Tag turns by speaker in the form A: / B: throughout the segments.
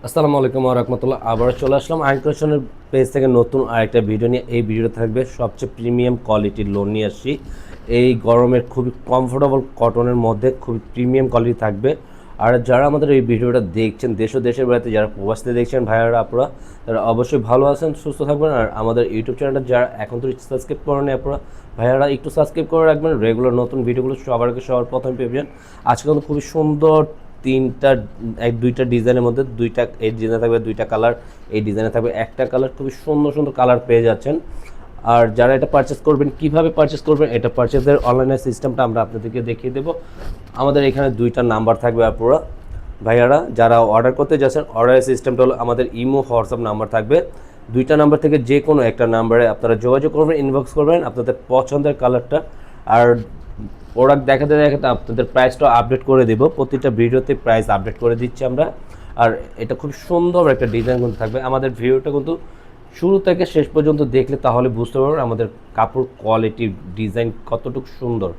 A: আসসালামু আলাইকুম ওয়া রাহমাতুল্লাহ। আবার চলে আসলাম আইনকশনের পেজ থেকে নতুন আরেকটা ভিডিও নিয়ে। এই ভিডিওটা থাকবে সবচেয়ে প্রিমিয়াম কোয়ালিটির লোন নিয়ে আসছি। এই গরমের খুবই কমফোর্টেবল কটনের মধ্যে খুবই প্রিমিয়াম কোয়ালিটি থাকবে। আর যারা আমাদের এই ভিডিওটা দেখছেন দেশ ও দেশের বাইরে যারা প্রবাসীতে দেখছেন ভাইয়ারা আপনারা, তারা অবশ্যই ভালো আছেন, সুস্থ থাকবেন। আর আমাদের ইউটিউব চ্যানেলটা যারা এখন তো সাবস্ক্রাইব করেন আপনারা, ভাইয়ারা একটু সাবস্ক্রাইব করে রাখবেন। রেগুলার নতুন ভিডিওগুলো সবার আগে সবার প্রথমে পেয়ে আজকে কিন্তু খুবই সুন্দর তিনটা দুইটা ডিজাইনের মধ্যে দুইটা, এই ডিজাইনে থাকবে দুইটা কালার, এই ডিজাইনে থাকবে একটা কালার। খুবই সুন্দর সুন্দর কালার পেয়ে যাচ্ছেন। আর যারা এটা পারচেস করবেন, কিভাবে পারচেস করবেন, এটা পারচেসের অনলাইনের সিস্টেমটা আমরা আপনাদেরকে দেখিয়ে দেবো। আমাদের এখানে দুইটা নাম্বার থাকবে আপনারা ভাইয়ারা যারা অর্ডার করতে যাচ্ছেন, অর্ডারের সিস্টেমটা হলো আমাদের ইমো হোয়াটসঅ্যাপ নাম্বার থাকবে। দুইটা নাম্বার থেকে যে কোনো একটা নাম্বারে আপনারা যোগাযোগ করবেন, ইনবক্স করবেন আপনাদের পছন্দের কালারটা। আর প্রোডাক্ট দেখাতে দেখাতে আপনাদের প্রাইসটাও আপডেট করে দেবো। প্রতিটা ভিডিওতে প্রাইস আপডেট করে দিচ্ছি আমরা। আর এটা খুব সুন্দর একটা ডিজাইন কিন্তু থাকবে। আমাদের ভিডিওটা কিন্তু শুরু থেকে শেষ পর্যন্ত দেখলে তাহলে বুঝতে পারবেন আমাদের কাপড় কোয়ালিটি ডিজাইন কতটুকু সুন্দর,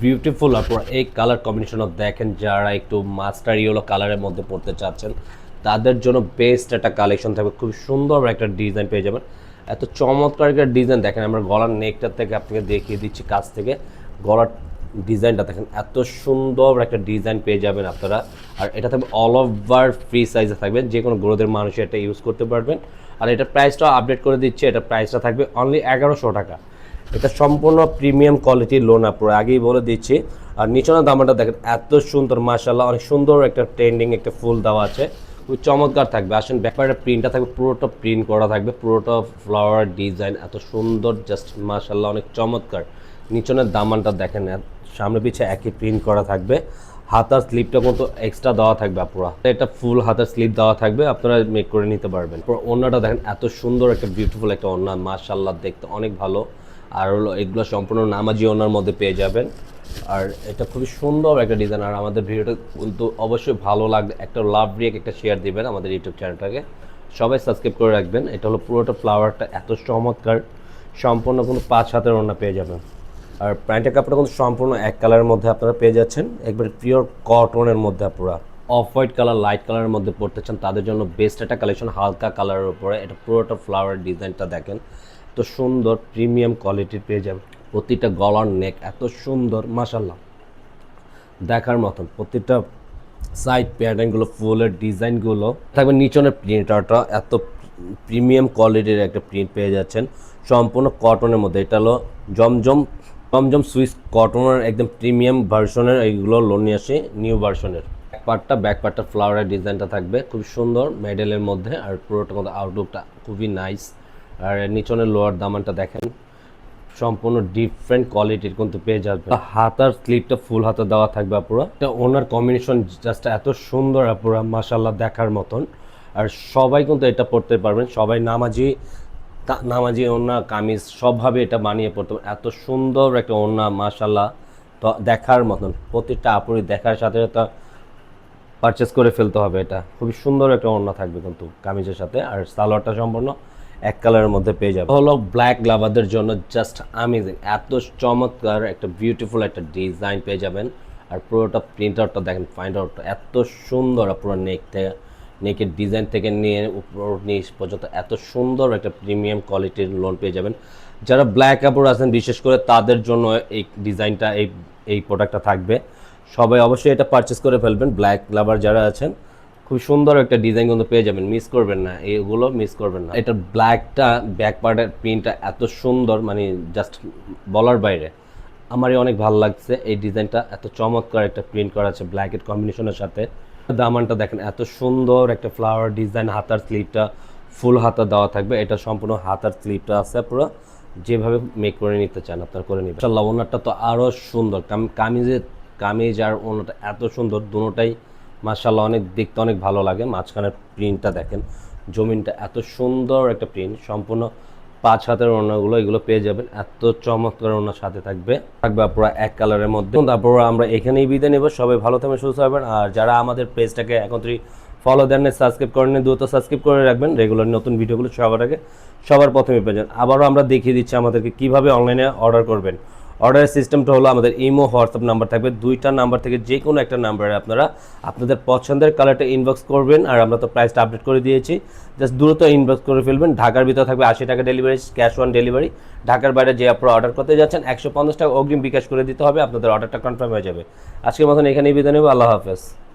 A: বিউটিফুল। আপনারা এই কালার কম্বিনেশনও দেখেন, যারা একটু মাস্টার ইয়েলো কালারের মধ্যে পড়তে চাচ্ছেন তাদের জন্য বেস্ট একটা কালেকশন থাকবে। খুব সুন্দর একটা ডিজাইন পেয়ে যাবেন। এত চমৎকার একটা ডিজাইন দেখেন, আমরা গলার নেকটার থেকে আপনাকে দেখিয়ে দিচ্ছি কাছ থেকে। গলার ডিজাইনটা দেখেন, এত সুন্দর একটা ডিজাইন পেয়ে যাবেন আপনারা। আর এটা থাকবে অল ওভার ফ্রি সাইজে থাকবে, যে কোনো গ্রোথের মানুষ এটা ইউজ করতে পারবেন। আর এটার প্রাইসটাও আপডেট করে দিচ্ছে, এটার প্রাইসটা থাকবে অনলি 1100 টাকা। এটা সম্পূর্ণ প্রিমিয়াম কোয়ালিটির লোন আপনারা আগেই বলে দিচ্ছি। আর নিচনের দামটা দেখেন, এত সুন্দর মাশাআল্লাহ, অনেক সুন্দর একটা ট্রেন্ডিং একটা ফুল দেওয়া আছে, খুব চমৎকার থাকবে। আসেন ব্যাপারে প্রিন্টটা থাকবে, পুরোটা প্রিন্ট করা থাকবে, পুরোটা ফ্লাওয়ার ডিজাইন এত সুন্দর, জাস্ট মাশাআল্লাহ অনেক চমৎকার। নিচনের দামানটা দেখেন, সামনে পিছে একই প্রিন্ট করা থাকবে। হাতার স্লিপটা কিন্তু এক্সট্রা দেওয়া থাকবে আপুরা, এটা ফুল হাতার স্লিপ দেওয়া থাকবে, আপনারা মেক করে নিতে পারবেন। ওড়নাটা দেখেন, এত সুন্দর একটা বিউটিফুল একটা ওড়না, মাশাআল্লাহ দেখতে অনেক ভালো। আর হলো এগুলো সম্পূর্ণ নামাজি ওড়নার মধ্যে পেয়ে যাবেন। আর এটা খুবই সুন্দর একটা ডিজাইন। আর আমাদের ভিডিওটা কিন্তু অবশ্যই ভালো লাগবে, একটা লাভ রিয়েক্ট একটা শেয়ার দিবেন আমাদের ইউটিউব চ্যানেলটাকে, সবাই সাবস্ক্রাইব করে রাখবেন। এটা হলো পুরোটা ফ্লাওয়ারটা এত চমৎকার, সম্পূর্ণ কিন্তু 5 হাতের ওড়না পেয়ে যাবেন। আর প্যান্টের কাপড়টা কিন্তু সম্পূর্ণ এক কালারের মধ্যে আপনারা পেয়ে যাচ্ছেন, একবার পিওর কটনের মধ্যে। আপনারা অফ হোয়াইট কালার লাইট কালারের মধ্যে পড়তে চান তাদের জন্য বেস্ট একটা কালেকশন, হালকা কালারের উপরে। এটা পুরোটা ফ্লাওয়ার ডিজাইনটা দেখেন, তো সুন্দর প্রিমিয়াম কোয়ালিটির পেয়ে যাবেন। প্রতিটা গলার নেক এত সুন্দর মাশাআল্লাহ দেখার মতন। প্রতিটা সাইড প্যাটার্নগুলো ফুলের ডিজাইনগুলো থাকবে। নিচনের প্রিন্টারটা এত প্রিমিয়াম কোয়ালিটির একটা প্রিন্ট পেয়ে যাচ্ছেন, সম্পূর্ণ কটনের মধ্যে। এটা হলো জমজম জমজম সুইস কটনের একদম প্রিমিয়াম ভার্সনের, এইগুলো লোন নিয়ে আসে নিউ ভার্সনের। ব্যাক পার্টটা ফ্লাওয়ারের ডিজাইনটা থাকবে খুব সুন্দর মেডেলের মধ্যে। আর পুরোটা মধ্যে আউটলুকটা খুবই নাইস। আর নিচনের লোয়ার দামানটা দেখেন, সম্পূর্ণ ডিফারেন্ট কোয়ালিটির কিন্তু পেয়ে যাবে। হাতার স্লিপটা ফুল হাতা দেওয়া থাকবে আপুরা। এটা ওনার কম্বিনেশন জাস্ট এত সুন্দর আপুরা, মাশাআল্লাহ দেখার মতন। আর সবাই কিন্তু এটা পড়তে পারবেন, সবাই নামাজি ওড়না কামিজ সবভাবে এটা বানিয়ে পড়তে পারবেন। এত সুন্দর একটা ওড়না মাশাআল্লাহ, তো দেখার মতন। প্রত্যেকটা আপুরি দেখার সাথে সাথে পারচেস করে ফেলতে হবে। এটা খুবই সুন্দর একটা ওড়না থাকবে কিন্তু কামিজের সাথে। আর সালোয়ারটা সম্পূর্ণ এক কালারের মধ্যে পেয়ে যাবে। হলো ব্ল্যাক লাভারদের জন্য জাস্ট আমেজিং, এত চমৎকার একটা বিউটিফুল একটা ডিজাইন পেয়ে যাবেন। আর পুরোটা প্রিন্ট আউটটা দেখেন, ফাইন্ড আউটটা এত সুন্দর। পুরো নেকের ডিজাইন থেকে নিয়ে উপর নিচ পর্যন্ত এত সুন্দর একটা প্রিমিয়াম কোয়ালিটির লোন পেয়ে যাবেন। যারা ব্ল্যাক কাপড় আছেন বিশেষ করে তাদের জন্য এই ডিজাইনটা, এই প্রোডাক্টটা থাকবে। সবাই অবশ্যই এটা পারচেস করে ফেলবেন। ব্ল্যাক লাভার যারা আছেন, খুব সুন্দর একটা ডিজাইন কিন্তু পেয়ে যাবেন, মিস করবেন না, এগুলো মিস করবেন না। এটা ব্ল্যাকটা ব্যাক পার্টের প্রিন্টটা এত সুন্দর, মানে জাস্ট বলার বাইরে। আমারই অনেক ভালো লাগছে এই ডিজাইনটা, এত চমৎকার একটা প্রিন্ট করা আছে ব্ল্যাকের কম্বিনেশনের সাথে। দামানটা দেখেন, এত সুন্দর একটা ফ্লাওয়ার ডিজাইন। হাতার স্লিপটা ফুল হাতা দেওয়া থাকবে, এটা সম্পূর্ণ হাতার স্লিপটা আছে পুরো, যেভাবে মেক করে নিতে চান আপনার করে নেবেন। ইনশাআল্লাহ ওনারটা তো আরও সুন্দর, কামিজ আর ওনারটা এত সুন্দর, দুটোটাই মাশাআল্লাহ অনেক দেখতে অনেক ভালো লাগে। মাঝখানের প্রিন্টটা দেখেন, জমিনটা এত সুন্দর একটা প্রিন্ট। সম্পূর্ণ 5 হাতের ওড়নাগুলো এগুলো পেয়ে যাবেন, এত চমৎকার ওড়নার সাথে থাকবে পুরো এক কালারের মধ্যে। তারপর আমরা এখানেই বিদায় নেব, সবাই ভালো থাকবেন সুস্থ থাকবেন। আর যারা আমাদের পেজটাকে এখন ফলো দেন না, সাবস্ক্রাইব করেন, দ্রুত সাবস্ক্রাইব করে রাখবেন। রেগুলার নতুন ভিডিওগুলো সবার আগে সবার প্রথমে পেয়ে যান। আবারও আমরা দেখিয়ে দিচ্ছি আমাদেরকে কীভাবে অনলাইনে অর্ডার করবেন। অর্ডারের সিস্টেমটা হলো আমাদের ইমো হোয়াটসঅ্যাপ নাম্বার থাকবে, দুইটা নাম্বার থেকে যে কোনো একটা নাম্বারে আপনারা আপনাদের পছন্দের কালারটা ইনবক্স করবেন। আর আমরা তো প্রাইসটা আপডেট করে দিয়েছি, জাস্ট দ্রুত ইনবক্স করে ফেলবেন। ঢাকার ভিতরে থাকবে 80 টাকা ডেলিভারি, ক্যাশ অন ডেলিভারি। ঢাকার বাইরে যে আপনারা অর্ডার করতে যাচ্ছেন 150 টাকা অগ্রিম বিকাশ করে দিতে হবে, আপনাদের অর্ডারটা কনফার্ম হয়ে যাবে। আজকের মতন এখানেই বিদায় নেব, আল্লাহ হাফেজ।